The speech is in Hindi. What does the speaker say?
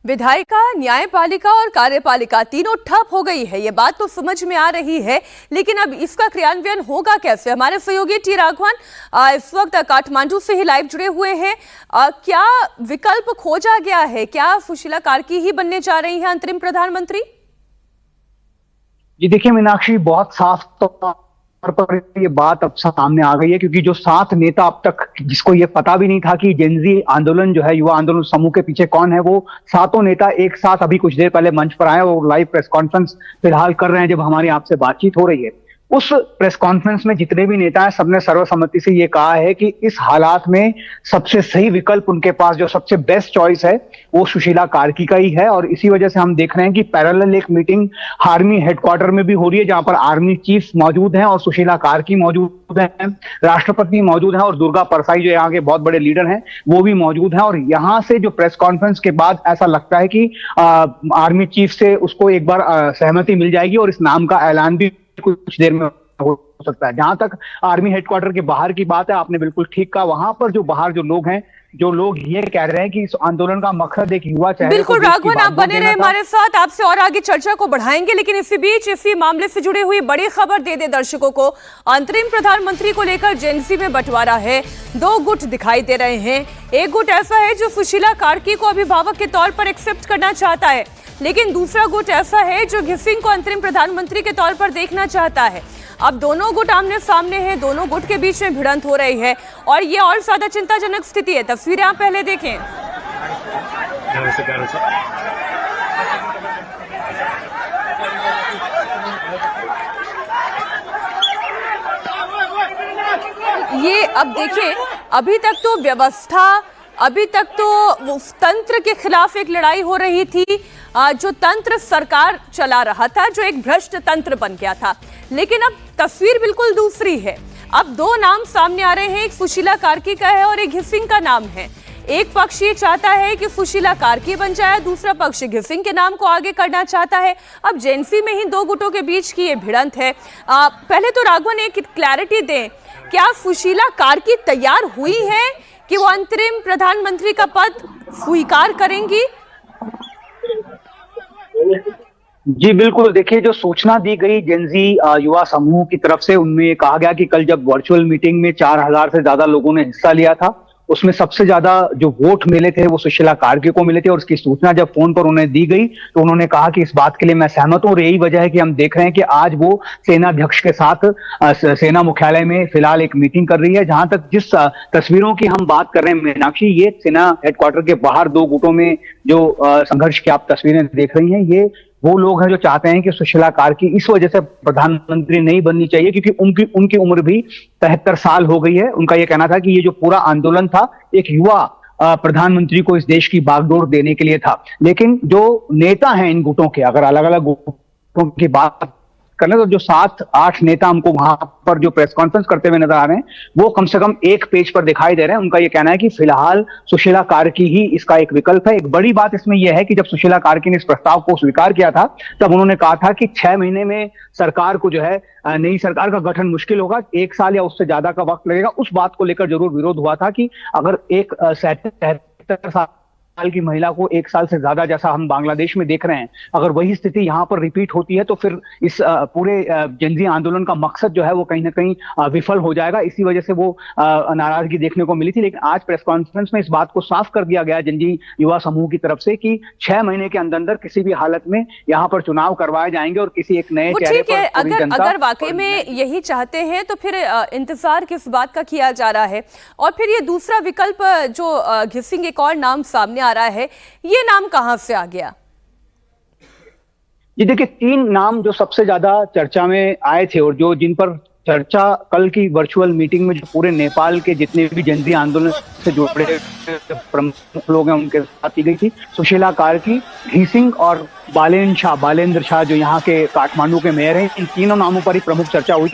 विधायिका, न्यायपालिका और कार्यपालिका तीनों ठप हो गई है। ये बात तो समझ में आ रही है, लेकिन अब इसका क्रियान्वयन होगा कैसे? हमारे सहयोगी टी राघवन इस वक्त काठमांडू से ही लाइव जुड़े हुए हैं। क्या विकल्प खोजा गया है? क्या सुशीला कार्की ही बनने जा रही हैं अंतरिम प्रधानमंत्री? जी देखिए मीनाक्षी, बहुत साफ तौर पर ये बात अब सामने आ गई है, क्योंकि जो 7 नेता अब तक जिसको ये पता भी नहीं था कि जेनजी आंदोलन जो है, युवा आंदोलन समूह के पीछे कौन है, वो 7 नेता एक साथ अभी कुछ देर पहले मंच पर आए और लाइव प्रेस कॉन्फ्रेंस फिलहाल कर रहे हैं जब हमारी आपसे बातचीत हो रही है। उस प्रेस कॉन्फ्रेंस में जितने भी नेता हैं सबने सर्वसम्मति से ये कहा है कि इस हालात में सबसे सही विकल्प उनके पास, जो सबसे बेस्ट चॉइस है, वो सुशीला कार्की का ही है। और इसी वजह से हम देख रहे हैं कि पैरेलल एक मीटिंग आर्मी हेडक्वार्टर में भी हो रही है, जहां पर आर्मी चीफ मौजूद हैं और सुशीला कार्की मौजूद हैं, राष्ट्रपति मौजूद हैं और दुर्गा परसाई जो यहाँ के बहुत बड़े लीडर हैं वो भी मौजूद हैं। और यहाँ से जो प्रेस कॉन्फ्रेंस के बाद ऐसा लगता है कि आर्मी चीफ से उसको एक बार सहमति मिल जाएगी और इस नाम का ऐलान भी कुछ देर में हो सकता है। जहां तक आर्मी हेडक्वार्टर के बाहर की बात है, आपने बिल्कुल ठीक कहा। वहां पर जो बाहर जो लोग हैं, जो लोग ये कह रहे हैं कि इस आंदोलन का मकसद एक युवा चेहरे बिल्कुल राघवन, आप बने रहे हमारे साथ, आपसे और आगे चर्चा को बढ़ाएंगे। लेकिन इसी बीच इसी मामले से जुड़ी हुई बड़ी खबर दे दे दर्शकों को। अंतरिम प्रधानमंत्री को लेकर जेएनसी में बंटवारा है। 2 गुट दिखाई दे रहे हैं। एक गुट ऐसा है जो सुशीला कार्की को अभिभावक के तौर पर एक्सेप्ट करना चाहता है, लेकिन दूसरा गुट ऐसा है जो घिसिंग को अंतरिम प्रधानमंत्री के तौर पर देखना चाहता है। अब दोनों गुट आमने सामने हैं, दोनों गुट के बीच में भिड़ंत हो रही है और ये और ज्यादा चिंताजनक स्थिति है। तस्वीरें आप पहले देखें। ये अब देखिए, अभी तक तो व्यवस्था, अभी तक तो उस तंत्र के खिलाफ एक लड़ाई हो रही थी, जो तंत्र सरकार चला रहा था, जो एक भ्रष्ट तंत्र बन गया था। लेकिन अब तस्वीर बिल्कुल दूसरी है। अब 2 नाम सामने आ रहे हैं, एक सुशीला कार्की का है और एक घिसिंग का नाम है। एक पक्ष ये चाहता है कि सुशीला कार्की बन जाए, दूसरा पक्ष घिसिंग के नाम को आगे करना चाहता है। अब जेएनसी में ही 2 गुटों के बीच की ये भिड़ंत है। पहले तो राघवन एक क्लैरिटी दें, क्या सुशीला कार्की तैयार हुई है कि वो अंतरिम प्रधानमंत्री का पद स्वीकार करेंगी? जी बिल्कुल, देखिए जो सूचना दी गई जेनजी युवा समूह की तरफ से, उनमें ये कहा गया कि कल जब वर्चुअल मीटिंग में 4000 से ज्यादा लोगों ने हिस्सा लिया था, उसमें सबसे ज्यादा जो वोट मिले थे वो सुशीला कार्की को मिले थे। और उसकी सूचना जब फोन पर उन्हें दी गई तो उन्होंने कहा कि इस बात के लिए मैं सहमत हूं। और यही वजह है कि हम देख रहे हैं कि आज वो सेनाध्यक्ष के साथ सेना मुख्यालय में फिलहाल एक मीटिंग कर रही है। जहां तक जिस तस्वीरों की हम बात कर रहे हैं मीनाक्षी, ये सेना हेडक्वार्टर के बाहर 2 गुटों में जो संघर्ष की आप तस्वीरें देख रही हैं, ये वो लोग हैं जो चाहते हैं कि सुशीला कार्की इस वजह से प्रधानमंत्री नहीं बननी चाहिए क्योंकि उनकी उम्र भी 73 साल हो गई है। उनका ये कहना था कि ये जो पूरा आंदोलन था एक युवा प्रधानमंत्री को इस देश की बागडोर देने के लिए था। लेकिन जो नेता हैं इन गुटों के, अगर अलग अलग गुटों की बात करने तो जो 7-8 नेता हमको वहां पर जो प्रेस कॉन्फ्रेंस करते हुए नजर आ रहे हैं, वो कम से कम एक पेज पर दिखाई दे रहे हैं। उनका ये कहना है कि फिलहाल सुशीला कार्की ही इसका एक विकल्प है। एक बड़ी बात इसमें यह है कि जब सुशीला कार्की ने इस प्रस्ताव को स्वीकार किया था, तब उन्होंने कहा था कि 6 महीने में सरकार को जो है, नई सरकार का गठन मुश्किल होगा, 1 साल या उससे ज्यादा का वक्त लगेगा। उस बात को लेकर जरूर विरोध हुआ था कि अगर एक 73 साल की महिला को 1 साल से ज्यादा, जैसा हम बांग्लादेश में देख रहे हैं, अगर वही स्थिति यहाँ पर रिपीट होती है तो फिर इस पूरे जेनजी आंदोलन का मकसद जो है वो कहीं ना कहीं विफल हो जाएगा। इसी वजह से वो नाराजगी देखने को मिली थी। लेकिन आज प्रेस कॉन्फ्रेंस में इस बात को साफ कर दिया गया जेनजी युवा समूह की तरफ से कि 6 महीने के अंदर किसी भी हालत में यहाँ पर चुनाव करवाए जाएंगे और किसी एक नए चेहरे पर अगर वाकई में यही चाहते हैं तो फिर इंतजार किस बात का किया जा रहा है? और फिर ये दूसरा विकल्प जो घिसिंग, एक और नाम सामने आ रहा है, ये नाम कहां से आ गया? ये देखिए 3 नाम जो सबसे ज्यादा चर्चा में आए थे और जो जिन पर चर्चा कल की वर्चुअल मीटिंग में जो पूरे नेपाल के जितने भी जेनजी आंदोलन से जुड़े प्रमुख लोग हैं उनके साथ की गई थी। सुशीला कार्की, घिसिंग और बालेंद्र शाह जो यहाँ के काठमांडू के मेयर हैं, इन तीनों नामों पर ही प्रमुख चर्चा हुई थी।